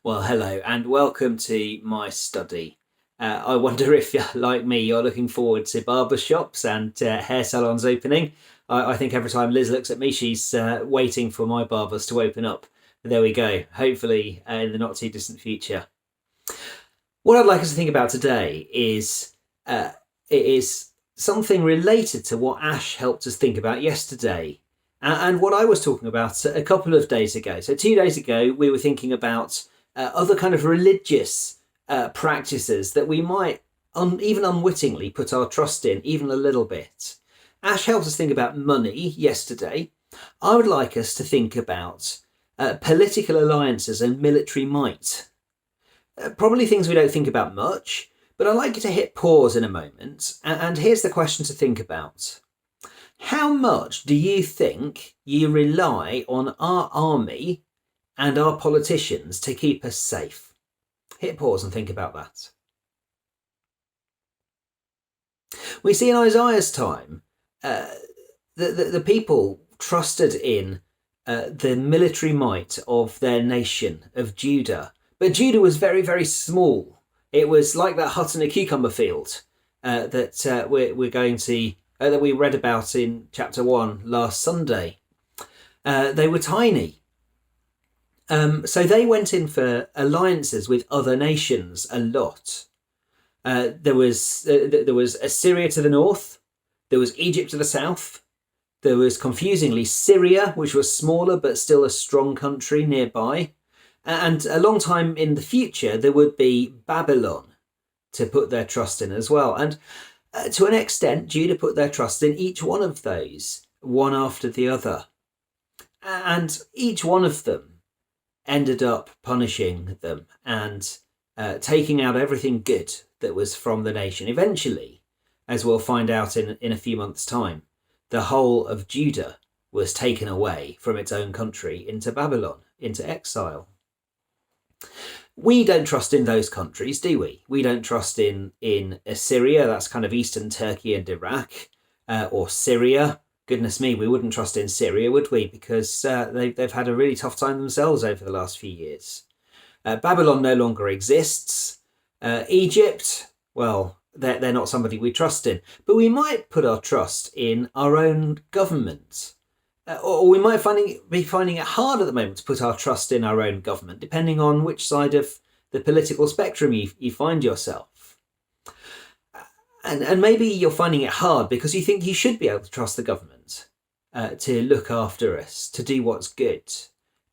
Well, hello and welcome to my study. I wonder if, like me, you're looking forward to barber shops and hair salons opening. I think every time Liz looks at me, she's waiting for my barbers to open up. There we go, hopefully in the not too distant future. What I'd like us to think about today it is something related to what Ash helped us think about yesterday and what I was talking about a couple of days ago. So 2 days ago, we were thinking about other kind of religious practices that we might even unwittingly put our trust in, even a little bit. Ash helped us think about money yesterday. I would like us to think about political alliances and military might. Probably things we don't think about much, but I'd like you to hit pause in a moment. And here's the question to think about. How much do you think you rely on our army and our politicians to keep us safe? Hit pause and think about that. We see in Isaiah's time, the people trusted in the military might of their nation, of Judah. But Judah was very, very small. It was like that hut in a cucumber field that we're going to that we read about in chapter 1 last Sunday. They were tiny. So they went in for alliances with other nations a lot. There was Assyria to the north. There was Egypt to the south. There was, confusingly, Syria, which was smaller but still a strong country nearby. And a long time in the future, there would be Babylon to put their trust in as well. And to an extent, Judah put their trust in each one of those, one after the other. And each one of them ended up punishing them and taking out everything good that was from the nation. Eventually, as we'll find out in a few months' time, the whole of Judah was taken away from its own country into Babylon, into exile. We don't trust in those countries, do we? We don't trust in Assyria, that's kind of eastern Turkey and Iraq, or Syria. Goodness me, we wouldn't trust in Syria, would we? Because they've had a really tough time themselves over the last few years. Babylon no longer exists. Egypt, well, they're not somebody we trust in. But we might put our trust in our own government. Or we might be finding it hard at the moment to put our trust in our own government, depending on which side of the political spectrum you find yourself. And maybe you're finding it hard because you think you should be able to trust the government to look after us, to do what's good,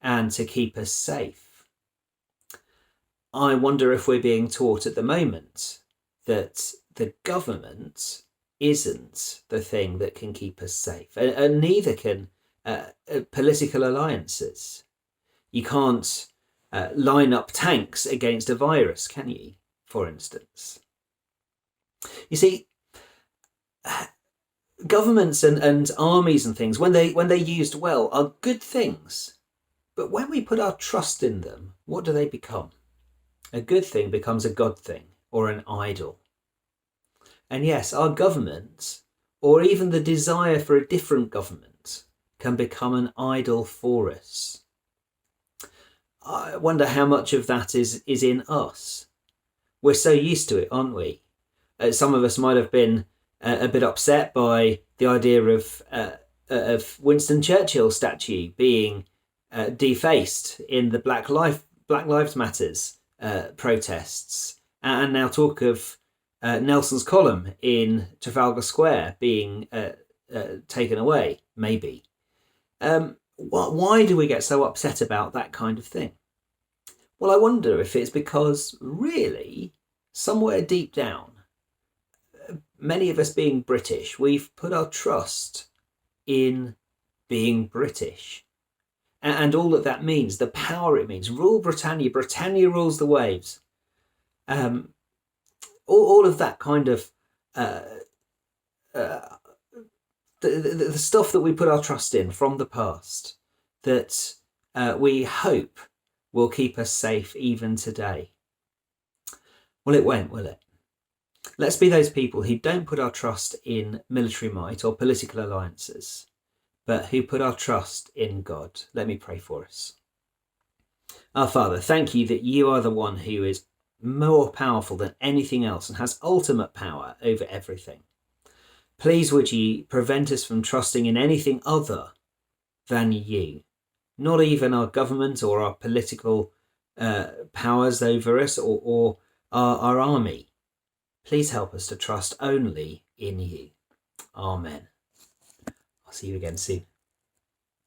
and to keep us safe. I wonder if we're being taught at the moment that the government isn't the thing that can keep us safe, and neither can political alliances. You can't line up tanks against a virus, can you, for instance? You see, governments and armies and things, when they're used well, are good things. But when we put our trust in them, what do they become? A good thing becomes a god thing or an idol. And yes, our government, or even the desire for a different government, can become an idol for us. I wonder how much of that is in us. We're so used to it, aren't we? Some of us might have been a bit upset by the idea of Winston Churchill's statue being defaced in the Black Lives Matters protests, and now talk of Nelson's column in Trafalgar Square being taken away, maybe. Why do we get so upset about that kind of thing? Well, I wonder if it's because really, somewhere deep down, many of us being British, we've put our trust in being British. And all that means, the power it means. Rule Britannia, Britannia rules the waves. All of that kind of the stuff that we put our trust in from the past that we hope will keep us safe even today. Well, it won't, will it? Let's be those people who don't put our trust in military might or political alliances, but who put our trust in God. Let me pray for us. Our Father, thank you that you are the one who is more powerful than anything else and has ultimate power over everything. Please would you prevent us from trusting in anything other than you, not even our government or our political powers over us or our army. Please help us to trust only in you. Amen. I'll see you again soon.